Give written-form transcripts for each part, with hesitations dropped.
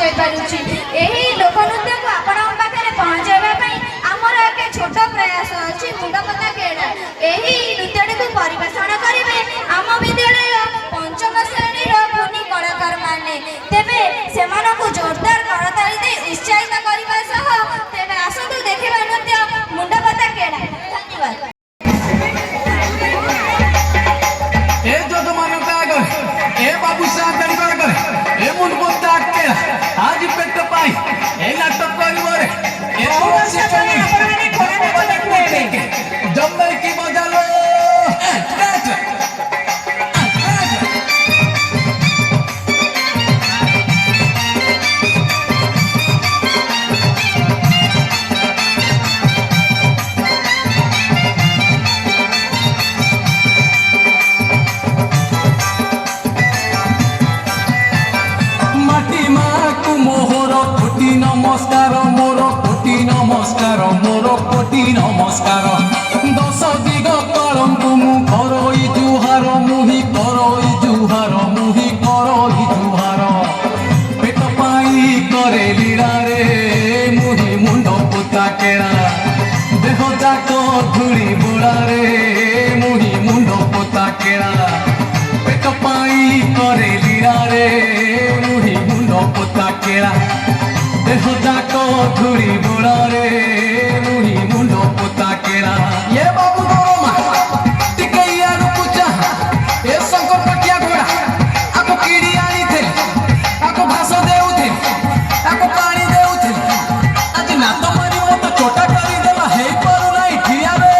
जाई पारुछि। एही लोकनृत्य को आपन पाखरे पहुंचाइबा पई हमर एक छोट प्रयास अछि मुंडपता केड़ा। एही नृत्यटी को परिवेषण करिवे आम विद्यालय पंचम श्रेणी रो गुणी कलाकार माने। तेबे सेमानकु जोरदार करताली दे उत्साहित करिबा सह तेबे आसतु देखिबा नृत्य मुंडपता केड़ा। धन्यवाद। ए जो मानता आगे ए बाबू साहब कर कर ए मुंडपता केड़ा आज पेट पाई ए नाटक करिवो रे ए कोसे चले आपने कोने को देखबे जम्मे की मजा लो नमस्कार मोर कोटि नमस्कार मोर कोटि नमस्कार दश दिग पालंतु मु करई जुहार मुहि करई जुहार मुहि करई जुहार पेट पाई करे लीला रे मुहि मुंड पोता केड़ा देह जाक धूली बोला रे मुहि मुंड पोता केड़ा पेट पाई करे लीला रे मुहि मुंड पोता केड़ा देह जाक धूली बोला रे मुहि मुंड पोता केड़ा ये बाबू मा टिके यार पूजा ए शंकर पटिया घोड़ा आको कीड़ी आनी थे आको भाष देउ थे आको पानी देउ थे आज ना तो मारी मत छोटा करी देला हे पारू नाही ठिया रे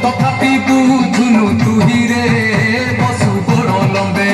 तथापि बुझुनु तुही रे बसु गोड़ लंबे